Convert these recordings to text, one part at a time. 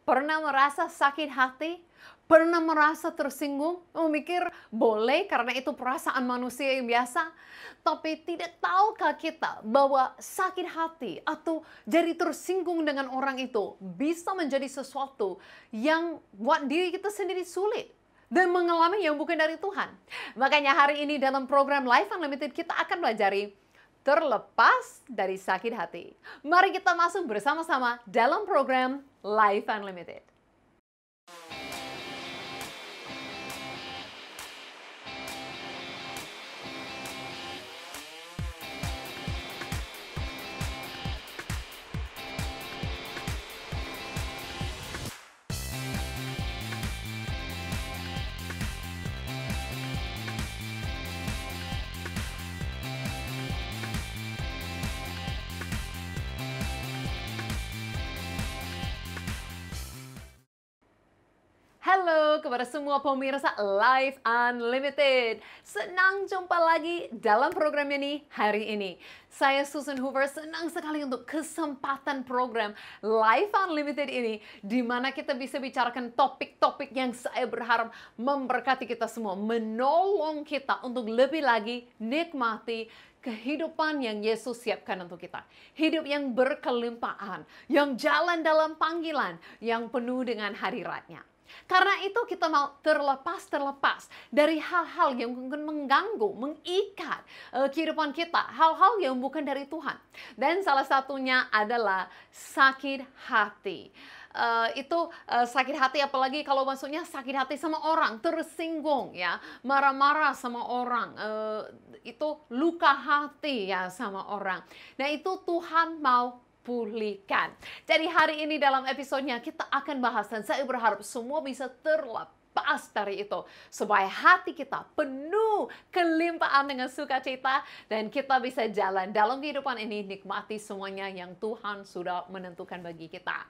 Pernah merasa sakit hati? Pernah merasa tersinggung? Memikir boleh karena itu perasaan manusia yang biasa. Tapi tidak tahukah kita bahwa sakit hati atau jadi tersinggung dengan orang itu bisa menjadi sesuatu yang buat diri kita sendiri sulit dan mengalami yang bukan dari Tuhan. Makanya hari ini dalam program Life Unlimited kita akan pelajari terlepas dari sakit hati. Mari kita masuk bersama-sama dalam program Life Unlimited. Halo kepada semua pemirsa Life Unlimited. Senang jumpa lagi dalam program ini hari ini. Saya Susan Hoover, senang sekali untuk kesempatan program Life Unlimited ini, di mana kita bisa bicarakan topik-topik yang saya berharap memberkati kita semua, menolong kita untuk lebih lagi nikmati kehidupan yang Yesus siapkan untuk kita. Hidup yang berkelimpahan, yang jalan dalam panggilan, yang penuh dengan hadiratnya. Karena itu kita mau terlepas dari hal-hal yang mungkin mengganggu, mengikat kehidupan kita. Hal-hal yang bukan dari Tuhan. Dan salah satunya adalah sakit hati. Sakit hati, apalagi kalau maksudnya sakit hati sama orang, tersinggung ya, marah-marah sama orang, itu luka hati ya sama orang. Nah itu Tuhan mau pulihkan. Jadi hari ini dalam episodenya kita akan bahas, dan saya berharap semua bisa terlepas dari itu, supaya hati kita penuh kelimpahan dengan sukacita dan kita bisa jalan dalam kehidupan ini, nikmati semuanya yang Tuhan sudah menentukan bagi kita.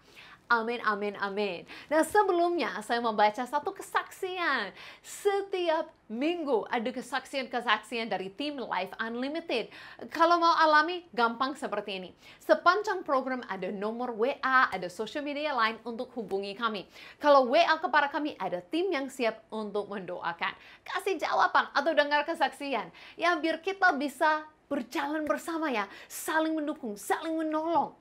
Amin, amin, amin. Nah sebelumnya saya membaca satu kesaksian. Setiap minggu ada kesaksian-kesaksian dari tim Life Unlimited. Kalau mau alami, gampang seperti ini. Sepanjang program ada nomor WA, ada social media lain untuk hubungi kami. Kalau WA kepada kami, ada tim yang siap untuk mendoakan. Kasih jawaban atau dengar kesaksian. Ya biar kita bisa berjalan bersama ya, saling mendukung, saling menolong.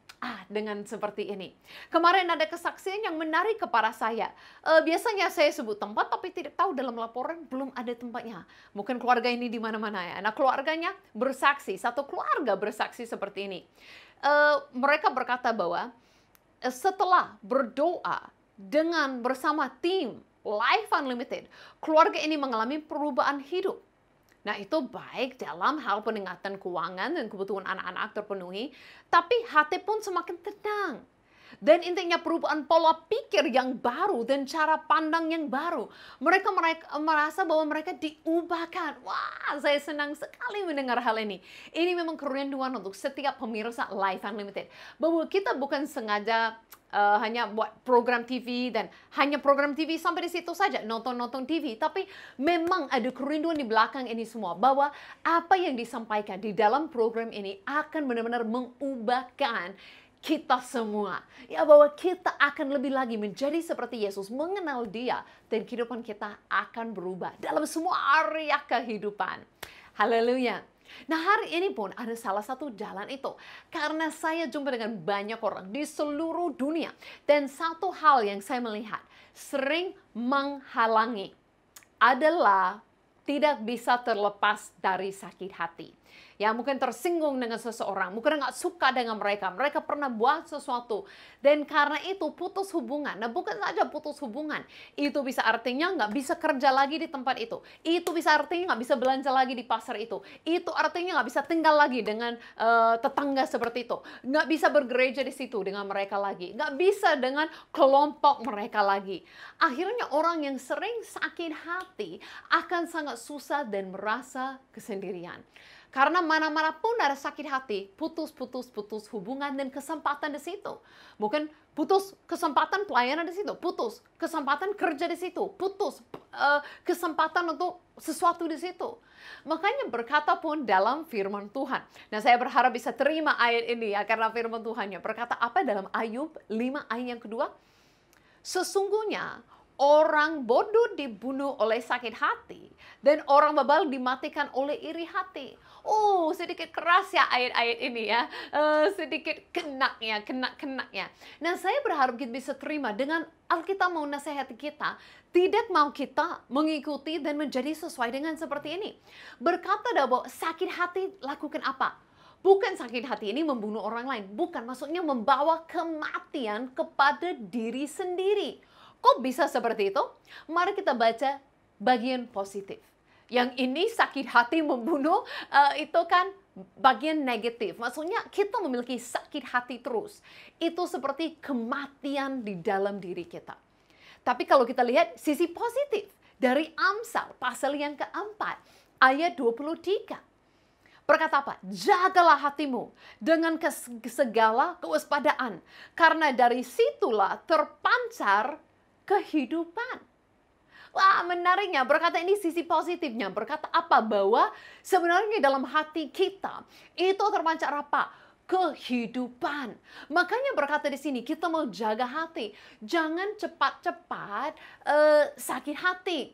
Dengan seperti ini. Kemarin ada kesaksian yang menarik kepada saya. Biasanya saya sebut tempat, tapi tidak tahu dalam laporan belum ada tempatnya. Mungkin keluarga ini di mana-mana ya. Nah keluarganya bersaksi, satu keluarga bersaksi seperti ini. Mereka berkata bahwa setelah berdoa dengan bersama tim Life Unlimited, keluarga ini mengalami perubahan hidup. Nah itu baik dalam hal peningkatan keuangan dan kebutuhan anak-anak terpenuhi, tapi hati pun semakin tenang. Dan intinya perubahan pola pikir yang baru dan cara pandang yang baru. Mereka merasa bahwa mereka diubahkan. Wah, saya senang sekali mendengar hal ini. Ini memang kerinduan untuk setiap pemirsa Life Unlimited. Bahwa kita bukan sengaja hanya buat program TV dan hanya program TV sampai di situ saja, nonton-nonton TV. Tapi memang ada kerinduan di belakang ini semua, bahwa apa yang disampaikan di dalam program ini akan benar-benar mengubahkan kita semua. Ya, bahwa kita akan lebih lagi menjadi seperti Yesus, mengenal Dia, dan kehidupan kita akan berubah dalam semua area kehidupan. Haleluya. Nah hari ini pun ada salah satu jalan itu. Karena saya jumpa dengan banyak orang di seluruh dunia. Dan satu hal yang saya melihat sering menghalangi adalah tidak bisa terlepas dari sakit hati. Ya mungkin tersinggung dengan seseorang, mungkin nggak suka dengan mereka, mereka pernah buat sesuatu, dan karena itu putus hubungan. Nah bukan saja putus hubungan, itu bisa artinya nggak bisa kerja lagi di tempat itu bisa artinya nggak bisa belanja lagi di pasar itu artinya nggak bisa tinggal lagi dengan tetangga seperti itu, nggak bisa bergereja di situ dengan mereka lagi, nggak bisa dengan kelompok mereka lagi. Akhirnya orang yang sering sakit hati akan sangat susah dan merasa kesendirian. Karena mana-mana pun ada sakit hati, putus hubungan dan kesempatan di situ. Mungkin putus kesempatan pelayanan di situ, putus kesempatan kerja di situ, putus kesempatan untuk sesuatu di situ. Makanya berkata pun dalam firman Tuhan. Nah saya berharap bisa terima ayat ini ya, karena firman Tuhannya berkata apa dalam Ayub 5 ayat yang kedua? Sesungguhnya orang bodoh dibunuh oleh sakit hati dan orang bebal dimatikan oleh iri hati. Oh, sedikit keras ya ayat-ayat ini ya. Sedikit kena ya. Nah, saya berharap kita bisa terima dengan Alkitab mau nasihati kita, tidak mau kita mengikuti dan menjadi sesuai dengan seperti ini. Berkata bahwa sakit hati lakukan apa? Bukan sakit hati ini membunuh orang lain. Bukan, maksudnya membawa kematian kepada diri sendiri. Kok bisa seperti itu? Mari kita baca bagian positif. Yang ini sakit hati membunuh, itu kan bagian negatif. Maksudnya kita memiliki sakit hati terus. Itu seperti kematian di dalam diri kita. Tapi kalau kita lihat sisi positif dari Amsal pasal yang keempat ayat 23. Berkata apa? Jagalah hatimu dengan segala kewaspadaan, karena dari situlah terpancar kehidupan. Wah, menariknya, berkata ini sisi positifnya. Berkata apa? Bahwa sebenarnya dalam hati kita itu terpancar apa? Kehidupan. Makanya berkata di sini, kita mau jaga hati. Jangan cepat-cepat sakit hati.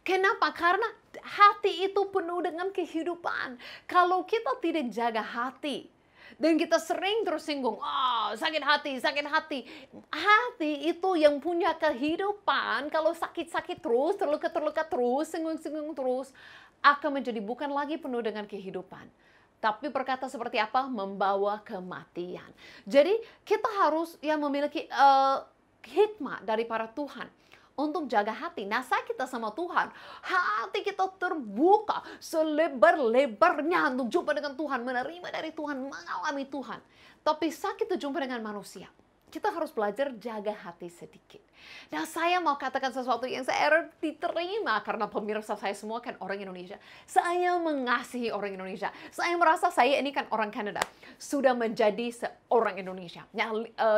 Kenapa? Karena hati itu penuh dengan kehidupan. Kalau kita tidak jaga hati, dan kita sering tersinggung, sakit hati. Hati itu yang punya kehidupan, kalau sakit-sakit terus, terluka terus, singgung terus, akan menjadi bukan lagi penuh dengan kehidupan. Tapi berkata seperti apa? Membawa kematian. Jadi kita harus memiliki hikmah dari para Tuhan untuk jaga hati. Nah, saat kita sama Tuhan, hati kita terbuka selebar-lebarnya untuk jumpa dengan Tuhan, menerima dari Tuhan, mengalami Tuhan. Tapi saat kita jumpa dengan manusia, kita harus belajar jaga hati sedikit. Nah, saya mau katakan sesuatu yang saya diterima karena pemirsa saya semua kan orang Indonesia. Saya mengasihi orang Indonesia. Saya merasa saya ini kan orang Kanada, sudah menjadi seorang Indonesia. Ya,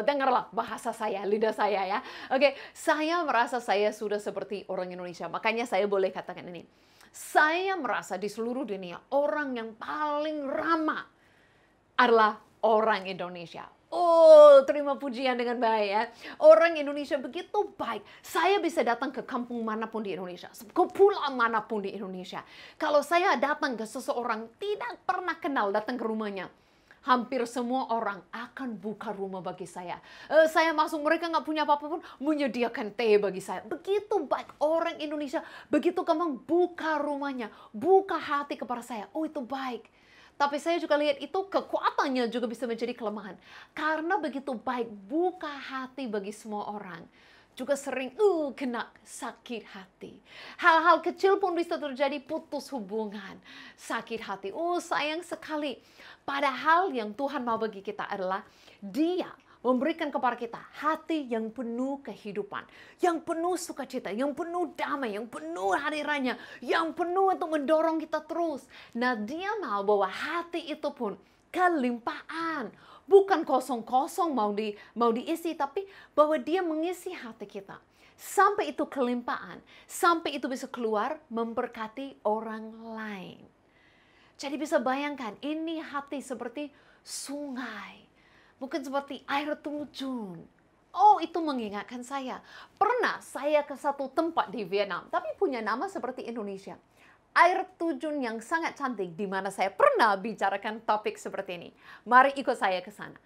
dengarlah bahasa saya, lidah saya ya. Oke, saya merasa saya sudah seperti orang Indonesia. Makanya saya boleh katakan ini. Saya merasa di seluruh dunia orang yang paling ramah adalah orang Indonesia. Oh, terima pujian dengan baik ya. Orang Indonesia begitu baik. Saya bisa datang ke kampung manapun di Indonesia, ke pulau manapun di Indonesia. Kalau saya datang ke seseorang tidak pernah kenal, datang ke rumahnya, hampir semua orang akan buka rumah bagi saya. Saya masuk, mereka nggak punya apa-apa pun, menyediakan teh bagi saya. Begitu baik orang Indonesia, begitu gampang buka rumahnya, buka hati kepada saya. Oh, itu baik. Tapi saya juga lihat itu kekuatannya juga bisa menjadi kelemahan. Karena begitu baik buka hati bagi semua orang, juga sering kena sakit hati. Hal-hal kecil pun bisa terjadi, putus hubungan, sakit hati. Sayang sekali. Padahal yang Tuhan mau bagi kita adalah Dia memberikan kepada kita hati yang penuh kehidupan, yang penuh sukacita, yang penuh damai, yang penuh hadirannya, yang penuh untuk mendorong kita terus. Nah, Dia mau bahwa hati itu pun kelimpahan, bukan kosong-kosong mau diisi, tapi bahwa Dia mengisi hati kita sampai itu kelimpahan, sampai itu bisa keluar memberkati orang lain. Jadi bisa bayangkan, ini hati seperti sungai. Bukan seperti air terjun. Oh, itu mengingatkan saya. Pernah saya ke satu tempat di Vietnam, tapi punya nama seperti Indonesia. Air terjun yang sangat cantik, di mana saya pernah bicarakan topik seperti ini. Mari ikut saya ke sana.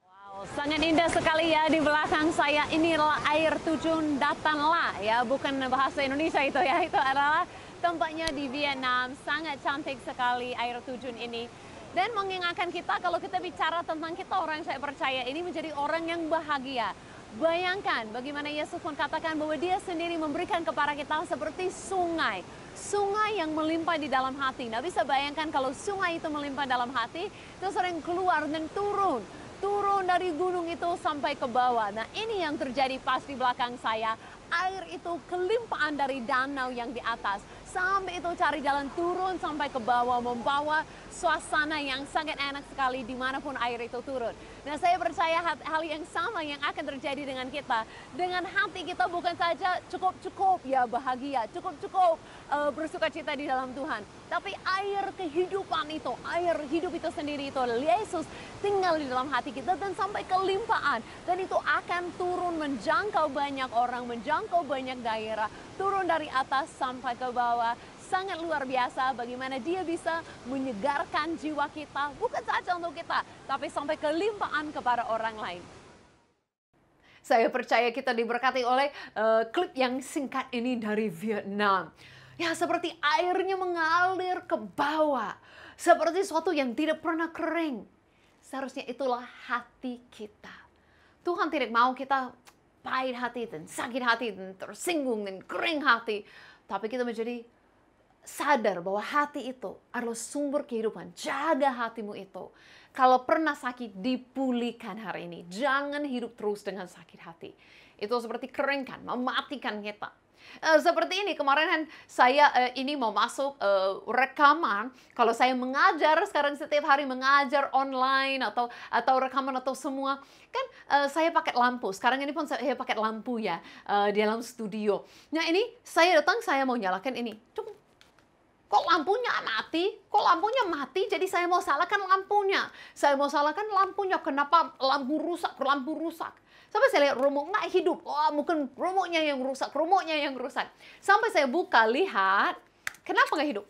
Wow, sangat indah sekali ya di belakang saya. Inilah air terjun Datanla ya, bukan bahasa Indonesia itu ya. Itu adalah tempatnya di Vietnam. Sangat cantik sekali air terjun ini. Dan mengingatkan kita kalau kita bicara tentang kita orang yang saya percaya ini menjadi orang yang bahagia. Bayangkan bagaimana Yesus pun katakan bahwa Dia sendiri memberikan kepada kita seperti sungai. Sungai yang melimpah di dalam hati. Nah, bisa bayangkan kalau sungai itu melimpah dalam hati, itu sering keluar dan turun. Turun dari gunung itu sampai ke bawah. Nah, ini yang terjadi pas di belakang saya. Air itu kelimpahan dari danau yang di atas. Sampai itu cari jalan turun sampai ke bawah, membawa suasana yang sangat enak sekali dimanapun air itu turun. Nah, saya percaya hal yang sama yang akan terjadi dengan kita. Dengan hati kita bukan saja cukup-cukup ya bahagia, cukup-cukup bersuka cita di dalam Tuhan. Tapi air kehidupan itu, air hidup itu sendiri itu, Yesus tinggal di dalam hati kita dan sampai kelimpahan. Dan itu akan turun menjangkau banyak orang, menjangkau banyak daerah. Turun dari atas sampai ke bawah. Sangat luar biasa bagaimana dia bisa menyegarkan jiwa kita. Bukan saja untuk kita, tapi sampai kelimpahan kepada orang lain. Saya percaya kita diberkati oleh klip yang singkat ini dari Vietnam. Ya, seperti airnya mengalir ke bawah. Seperti sesuatu yang tidak pernah kering. Seharusnya itulah hati kita. Tuhan tidak mau kita pahit hati dan sakit hati dan tersinggung dan kering hati. Tapi kita menjadi sadar bahwa hati itu adalah sumber kehidupan. Jaga hatimu itu. Kalau pernah sakit, dipulihkan hari ini. Jangan hidup terus dengan sakit hati. Itu seperti keringkan, mematikan kita. Seperti ini, kemarin kan saya ini mau masuk rekaman. Kalau saya mengajar sekarang setiap hari mengajar online atau rekaman atau semua. Kan saya pakai lampu. Sekarang ini pun saya pakai lampu ya di dalam studio. Nah ini saya datang, saya mau nyalakan ini. Kok lampunya mati? Kok lampunya mati? Jadi saya mau salahkan lampunya. Saya mau salahkan lampunya. Kenapa lampu rusak? Lampu rusak. Sampai saya lihat remote nggak hidup. Oh, mungkin remote-nya yang rusak. Remote-nya yang rusak. Sampai saya buka, lihat. Kenapa nggak hidup?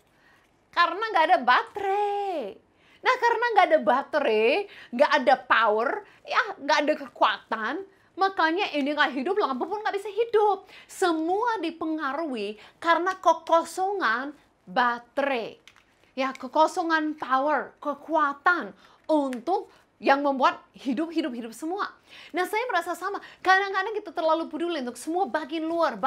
Karena nggak ada baterai. Nah, karena nggak ada baterai, nggak ada power, ya nggak ada kekuatan. Makanya ini nggak hidup, lampu pun nggak bisa hidup. Semua dipengaruhi karena kekosongan baterai. Ya, kekosongan power, kekuatan untuk yang membuat hidup semua. Nah, saya merasa sama. Kadang-kadang kita terlalu peduli untuk semua bagian luar.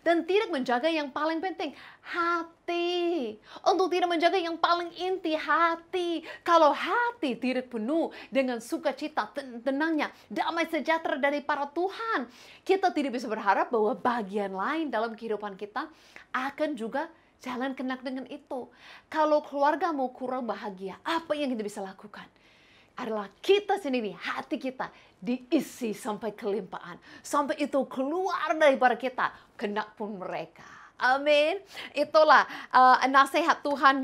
Dan tidak menjaga yang paling penting, hati. Untuk tidak menjaga yang paling inti, hati. Kalau hati tidak penuh dengan sukacita, tenangnya, damai sejahtera dari para Tuhan, kita tidak bisa berharap bahwa bagian lain dalam kehidupan kita akan juga jalan kenak dengan itu. Kalau keluargamu kurang bahagia, apa yang kita bisa lakukan? Adalah kita sendiri, hati kita diisi sampai kelimpahan. Sampai itu keluar daripada kita, kenak pun mereka. Amin. Itulah nasihat Tuhan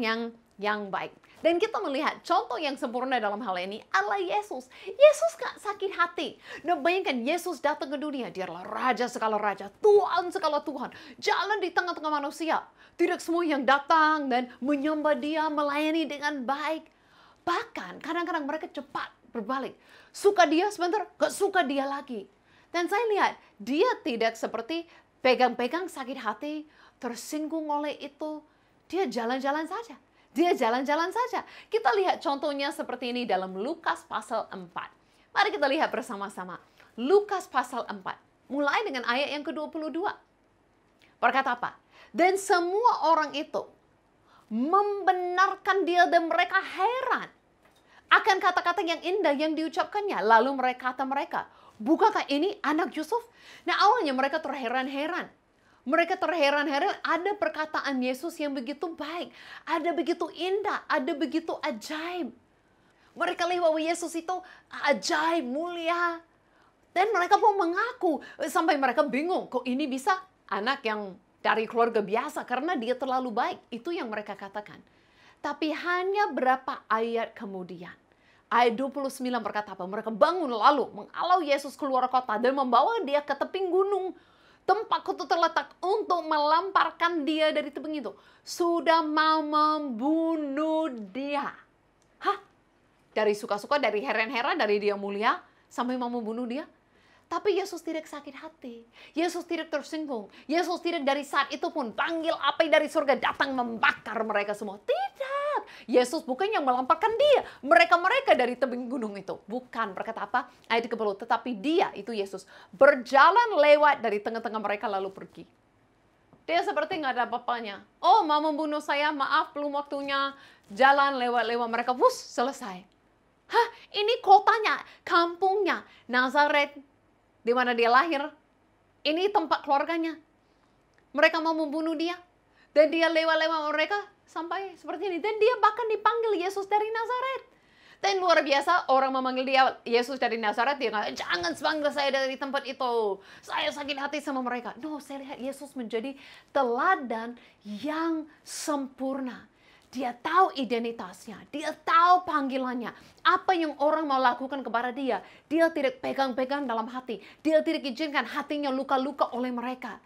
yang baik. Dan kita melihat contoh yang sempurna dalam hal ini adalah Yesus. Yesus gak sakit hati. Nah, bayangkan Yesus datang ke dunia. Dia adalah Raja segala Raja, Tuhan segala Tuhan. Jalan di tengah-tengah manusia. Tidak semua yang datang dan menyembah dia, melayani dengan baik. Bahkan kadang-kadang mereka cepat berbalik. Suka dia sebentar, gak suka dia lagi. Dan saya lihat, dia tidak seperti pegang-pegang sakit hati, tersinggung oleh itu. Dia jalan-jalan saja. Kita lihat contohnya seperti ini dalam Lukas pasal 4. Mari kita lihat bersama-sama. Lukas pasal 4. Mulai dengan ayat yang ke-22. Berkata apa? Dan semua orang itu membenarkan dia dan mereka heran akan kata-kata yang indah yang diucapkannya. Lalu mereka kata mereka, bukankah ini anak Yusuf? Nah, awalnya mereka terheran-heran. Mereka terheran-heran ada perkataan Yesus yang begitu baik. Ada begitu indah, ada begitu ajaib. Mereka lihat bahwa Yesus itu ajaib, mulia. Dan mereka pun mengaku. Sampai mereka bingung, kok ini bisa anak yang dari keluarga biasa karena dia terlalu baik. Itu yang mereka katakan. Tapi hanya berapa ayat kemudian. Ayat 29 berkata apa? Mereka bangun lalu mengalau Yesus keluar kota dan membawa dia ke tebing gunung. Tempat itu terletak untuk melemparkan dia dari tebing itu. Sudah mau membunuh dia. Hah? Dari suka-suka, dari heran-heran, dari dia mulia, sampai mau membunuh dia? Tapi Yesus tidak sakit hati. Yesus tidak tersinggung. Yesus tidak dari saat itu pun panggil api dari surga datang membakar mereka semua. Tidak. Yesus bukan yang melemparkan dia. Mereka dari tebing gunung itu. Bukan. Berkata apa? Ayat 30. Tetapi dia, itu Yesus, berjalan lewat dari tengah-tengah mereka lalu pergi. Dia seperti nggak ada apa-apanya. Oh, mau membunuh saya, maaf, belum waktunya. Jalan lewat-lewat mereka. Wus, selesai. Hah, ini kotanya, kampungnya, Nazaret, di mana dia lahir. Ini tempat keluarganya. Mereka mau membunuh dia. Dan dia lewat-lewat mereka sampai seperti ini. Dan dia bahkan dipanggil Yesus dari Nazaret. Dan luar biasa, orang memanggil dia Yesus dari Nazaret, dia nggak, jangan panggil saya dari tempat itu. Saya sakit hati sama mereka. No, saya lihat Yesus menjadi teladan yang sempurna. Dia tahu identitasnya, dia tahu panggilannya. Apa yang orang mau lakukan kepada dia, dia tidak pegang-pegang dalam hati. Dia tidak izinkan hatinya luka-luka oleh mereka.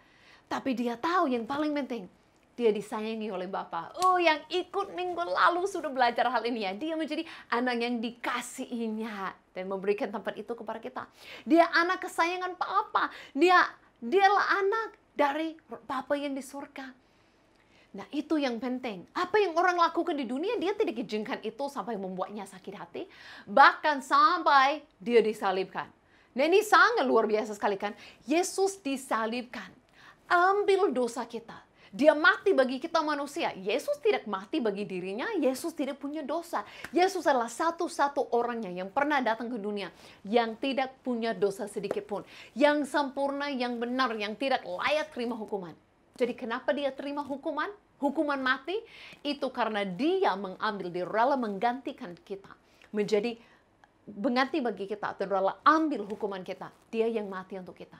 Tapi dia tahu yang paling penting, dia disayangi oleh Bapa. Oh, yang ikut minggu lalu sudah belajar hal ini ya. Dia menjadi anak yang dikasihinya dan memberikan tempat itu kepada kita. Dia anak kesayangan Papa. Dialah anak dari Bapa yang di surga. Nah, itu yang penting. Apa yang orang lakukan di dunia, dia tidak izinkan itu sampai membuatnya sakit hati. Bahkan sampai dia disalibkan. Nah, ini sangat luar biasa sekali kan. Yesus disalibkan. Ambil dosa kita. Dia mati bagi kita manusia. Yesus tidak mati bagi dirinya. Yesus tidak punya dosa. Yesus adalah satu-satu orangnya yang pernah datang ke dunia. Yang tidak punya dosa sedikit pun. Yang sempurna, yang benar, yang tidak layak terima hukuman. Jadi kenapa dia terima hukuman? Hukuman mati? Itu karena dia mengambil, dia rela menggantikan kita. Menjadi mengganti bagi kita. Dan rela ambil hukuman kita. Dia yang mati untuk kita.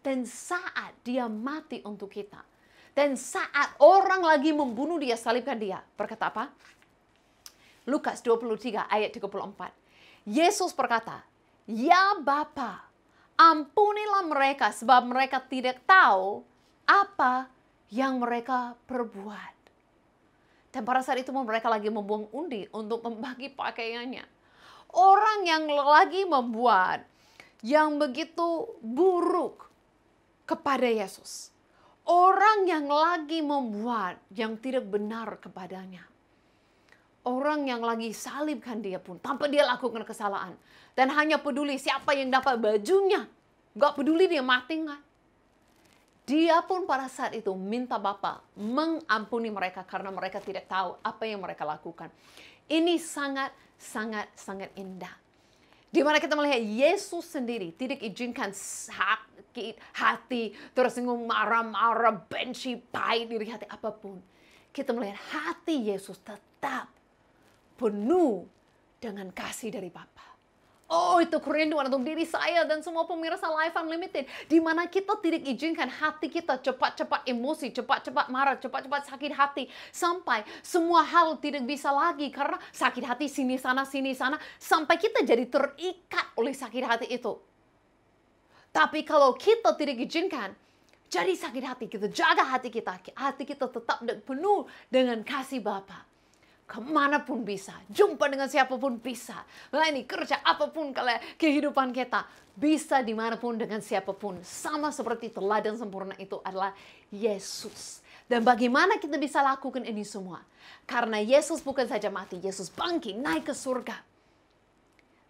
Dan saat dia mati untuk kita. Dan saat orang lagi membunuh dia, salibkan dia. Berkata apa? Lukas 23 ayat 34. Yesus berkata, "Ya Bapa, ampunilah mereka sebab mereka tidak tahu apa yang mereka perbuat." Dan pada saat itu mereka lagi membuang undi untuk membagi pakaiannya. Orang yang lagi membuat yang begitu buruk kepada Yesus. Orang yang lagi membuat yang tidak benar kepadanya. Orang yang lagi salibkan dia pun tanpa dia lakukan kesalahan. Dan hanya peduli siapa yang dapat bajunya. Gak peduli dia mati nggak. Dia pun pada saat itu minta Bapa mengampuni mereka karena mereka tidak tahu apa yang mereka lakukan. Ini sangat indah. Di mana kita melihat Yesus sendiri tidak izinkan sakit hati, tersinggung, marah-marah, benci, pahit diri hati apapun. Kita melihat hati Yesus tetap penuh dengan kasih dari Bapa. Oh, itu kerinduan untuk diri saya dan semua pemirsa Life Unlimited. Di mana kita tidak izinkan hati kita cepat-cepat emosi, cepat-cepat marah, cepat-cepat sakit hati. Sampai semua hal tidak bisa lagi karena sakit hati sini sana. Sampai kita jadi terikat oleh sakit hati itu. Tapi kalau kita tidak izinkan, jadi sakit hati, kita jaga hati kita tetap penuh dengan kasih Bapa. Kemanapun bisa, jumpa dengan siapapun bisa. Melayani kerja apapun kalau kehidupan kita. Bisa dimanapun dengan siapapun. Sama seperti teladan sempurna itu adalah Yesus. Dan bagaimana kita bisa lakukan ini semua? Karena Yesus bukan saja mati, Yesus bangkit, naik ke surga.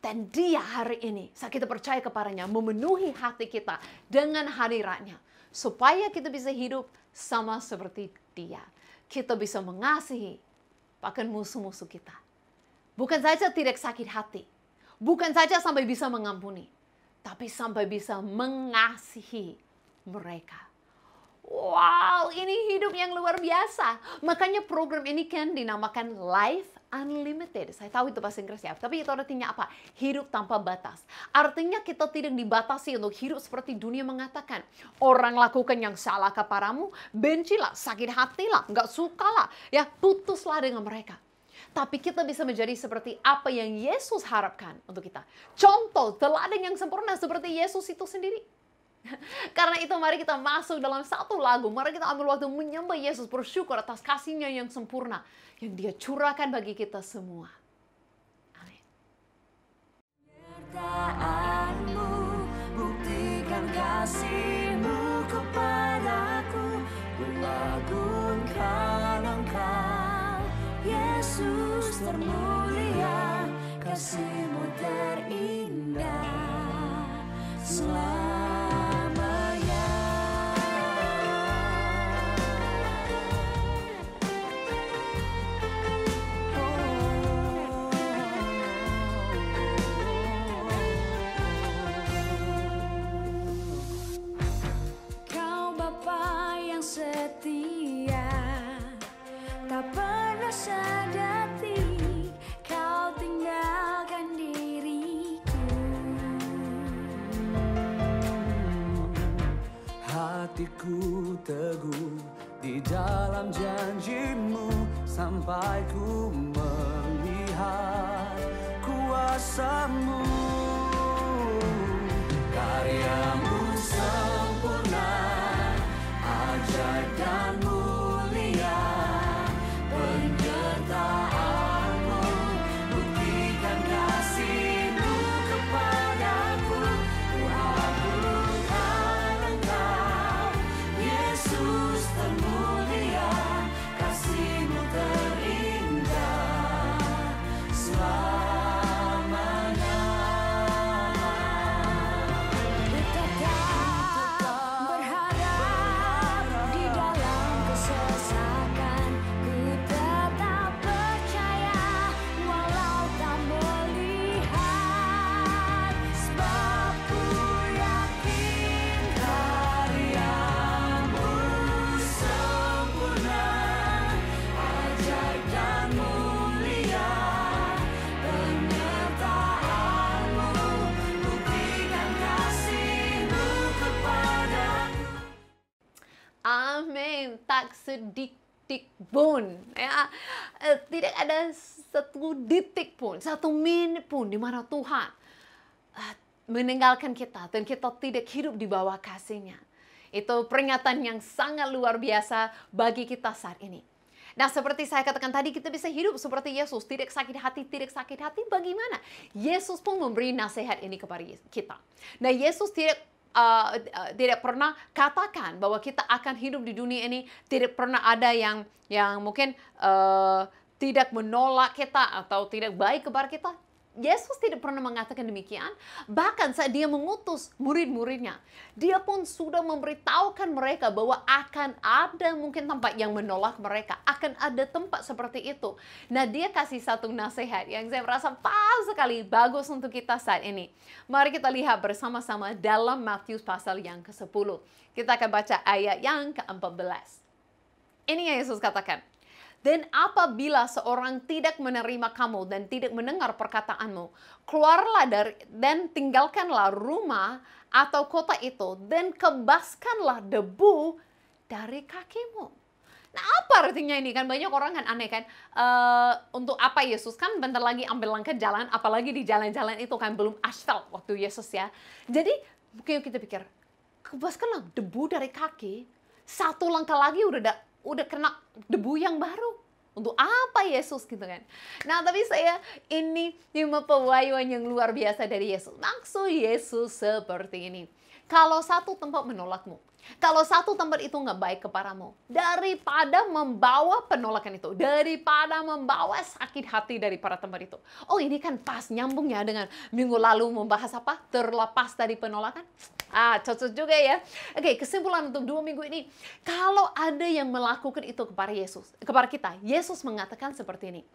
Dan dia hari ini, saat kita percaya kepadanya, memenuhi hati kita dengan hadiratnya. Supaya kita bisa hidup sama seperti dia. Kita bisa mengasihi bahkan musuh-musuh kita. Bukan saja tidak sakit hati. Bukan saja sampai bisa mengampuni. Tapi sampai bisa mengasihi mereka. Wow, ini hidup yang luar biasa. Makanya program ini kan dinamakan Life Unlimited. Saya tahu itu bahasa Inggris ya. Tapi itu artinya apa? Hidup tanpa batas. Artinya kita tidak dibatasi untuk hidup seperti dunia mengatakan. Orang lakukan yang salah kepadamu, bencilah, sakit hatilah, nggak sukalah. Ya, putuslah dengan mereka. Tapi kita bisa menjadi seperti apa yang Yesus harapkan untuk kita. Contoh, teladan yang sempurna seperti Yesus itu sendiri. Karena itu mari kita masuk dalam satu lagu. Mari kita ambil waktu menyembah Yesus, bersyukur atas kasih-Nya yang sempurna. Yang Dia curahkan bagi kita semua. Amin. Penyertaanmu, buktikan kasih-Mu kepadaku. Kuagungkan Engkau, Yesus termulia, kasih-Mu terindah selamanya. Kau Bapa yang setia, tak pernah sadati, Kau tinggalkan hatiku teguh di dalam janji-Mu sampai ku melihat kuasa-Mu. Karya-Mu sempurna, ajaib dan mulia, penyertaan-Mu buktikan kasih-Mu kepadaku. Ku agungkan Engkau, Yesus termulia, kasih-Mu terindah selamanya. Tetap berharap di dalam kesesakan, ku tetap percaya walau tak melihat, sebab ku yakin Karya-Mu sempurna, ajaib dan mulia, penyertaan-Mu buktikan kasih-Mu kepadaku. Amin. Tak sedetik pun, ya, tidak ada satu detik pun, satu menit pun di mana Tuhan meninggalkan kita dan kita tidak hidup di bawah kasih-Nya. Itu peringatan yang sangat luar biasa bagi kita saat ini. Nah, seperti saya katakan tadi, kita bisa hidup seperti Yesus, tidak sakit hati, bagaimana? Yesus pun memberi nasihat ini kepada kita. Nah, Yesus tidak pernah katakan bahwa kita akan hidup di dunia ini, tidak pernah ada yang mungkin tidak menolak kita atau tidak baik kepada kita. Yesus tidak pernah mengatakan demikian. Bahkan saat dia mengutus murid-muridnya, dia pun sudah memberitahukan mereka bahwa akan ada mungkin tempat yang menolak mereka. Akan ada tempat seperti itu. Nah, dia kasih satu nasihat yang saya merasa pas sekali, bagus untuk kita saat ini. Mari kita lihat bersama-sama dalam Matius pasal yang ke-10. Kita akan baca ayat yang ke-14. Ini yang Yesus katakan. Dan apabila seorang tidak menerima kamu dan tidak mendengar perkataanmu, keluarlah dan tinggalkanlah rumah atau kota itu dan kebaskanlah debu dari kakimu. Nah, apa artinya ini? Kan banyak orang kan aneh kan, untuk apa Yesus kan bentar lagi ambil langkah jalan, apalagi di jalan-jalan itu kan belum aspal waktu Yesus ya. Jadi mungkin kita pikir, kebaskanlah debu dari kaki, satu langkah lagi udah kena debu yang baru. Untuk apa Yesus gitu kan? Nah, tapi ini pewahyuan yang luar biasa dari Yesus. Maksud Yesus seperti ini. Kalau satu tempat menolakmu, kalau satu tempat itu nggak baik kepadamu, daripada membawa penolakan itu, daripada membawa sakit hati daripada tempat itu. Oh, ini kan pas nyambung ya dengan minggu lalu membahas apa? Terlepas dari penolakan. Cocok juga ya. Oke, kesimpulan untuk 2 minggu ini. Kalau ada yang melakukan itu kepada kita, Yesus mengatakan seperti ini.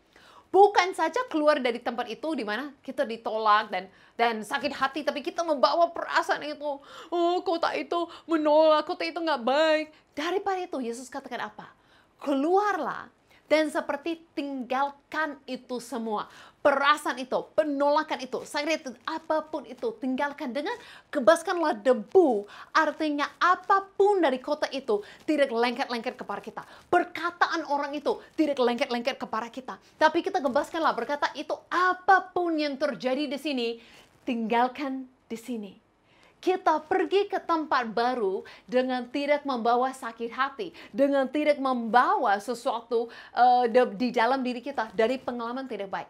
Bukan saja keluar dari tempat itu di mana kita ditolak dan sakit hati, tapi kita membawa perasaan itu. Oh, kota itu menolak, kota itu nggak baik. Daripada itu, Yesus katakan apa? Keluarlah dan seperti tinggalkan itu semua. Perasaan itu, penolakan itu, sakit itu, apapun itu, tinggalkan dengan kebaskanlah debu. Artinya apapun dari kota itu tidak lengket-lengket kepada kita. Perkataan orang itu tidak lengket-lengket kepada kita. Tapi kita kebaskanlah berkata itu apapun yang terjadi di sini, tinggalkan di sini. Kita pergi ke tempat baru dengan tidak membawa sakit hati, dengan tidak membawa sesuatu di dalam diri kita dari pengalaman tidak baik.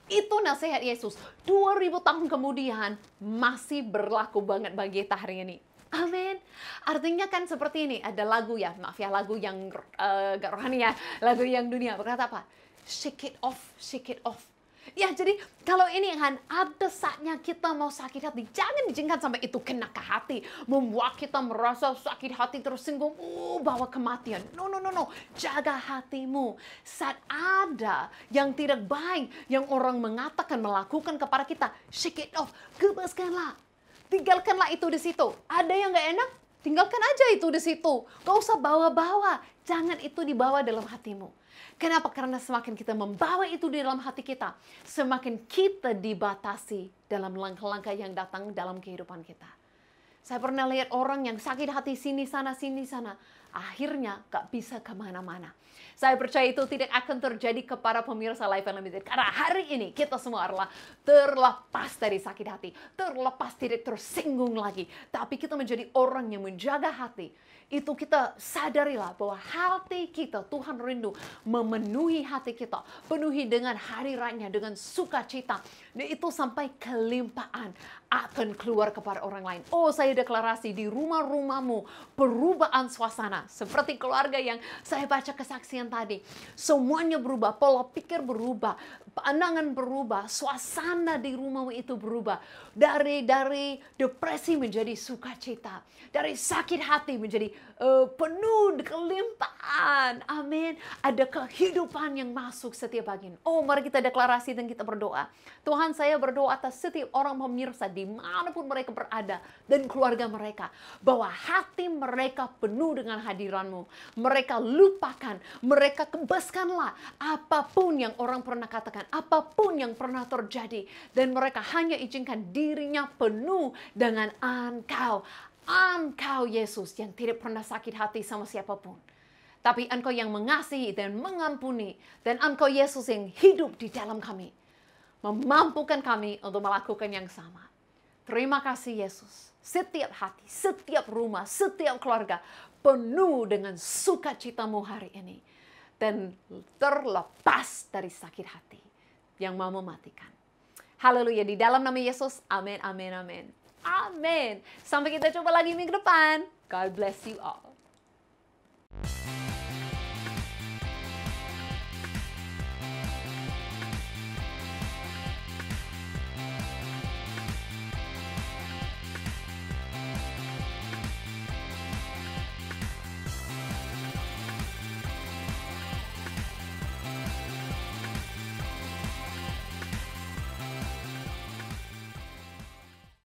Itu nasihat Yesus. 2000 tahun kemudian masih berlaku banget bagi kita hari ini. Amin. Artinya kan seperti ini. Ada lagu ya, maaf ya, lagu yang gak rohani ya. Lagu yang dunia. Berkata apa? Shake it off, shake it off. Ya, jadi kalau ini kan ada saatnya kita mau sakit hati, jangan diizinkan sampai itu kena ke hati, membuat kita merasa sakit hati, tersinggung, bawa kematian. No. Jaga hatimu. Saat ada yang tidak baik, yang orang mengatakan, melakukan kepada kita, shake it off, kebaskanlah. Tinggalkanlah itu di situ. Ada yang gak enak? Tinggalkan aja itu di situ. Gak usah bawa-bawa. Jangan itu dibawa dalam hatimu. Kenapa? Karena semakin kita membawa itu di dalam hati kita, semakin kita dibatasi dalam langkah-langkah yang datang dalam kehidupan kita. Saya pernah lihat orang yang sakit hati sini sana, akhirnya gak bisa kemana-mana. Saya percaya itu tidak akan terjadi kepada pemirsa Life Unlimited. Karena hari ini kita semua adalah terlepas dari sakit hati. Terlepas, tidak tersinggung lagi. Tapi kita menjadi orang yang menjaga hati. Itu kita sadarilah bahwa hati kita, Tuhan rindu memenuhi hati kita. Penuhi dengan hari raya, dengan sukacita. Dan itu sampai kelimpahan akan keluar kepada orang lain. Oh, saya deklarasi di rumah-rumahmu perubahan suasana. Seperti keluarga yang saya baca kesaksian tadi. Semuanya berubah, pola pikir berubah, pandangan berubah, suasana di rumahmu itu berubah. Dari depresi menjadi sukacita. Dari sakit hati menjadi penuh kelimpahan. Amin. Ada kehidupan yang masuk setiap pagi. Oh, mari kita deklarasi dan kita berdoa. Tuhan, saya berdoa atas setiap orang pemirsa dimanapun mereka berada dan keluarga mereka. Bahwa hati mereka penuh dengan hadiran-Mu. Mereka lupakan, mereka kebaskanlah apapun yang orang pernah katakan, apapun yang pernah terjadi. Dan mereka hanya izinkan dirinya penuh dengan Engkau. Engkau Yesus yang tidak pernah sakit hati sama siapapun. Tapi Engkau yang mengasihi dan mengampuni. Dan Engkau Yesus yang hidup di dalam kami. Memampukan kami untuk melakukan yang sama. Terima kasih Yesus. Setiap hati, setiap rumah, setiap keluarga penuh dengan sukacita-Mu hari ini. Dan terlepas dari sakit hati yang mau mematikan. Haleluya, di dalam nama Yesus. Amin, amin, amin. Amin. Sampai kita coba lagi minggu depan. God bless you all.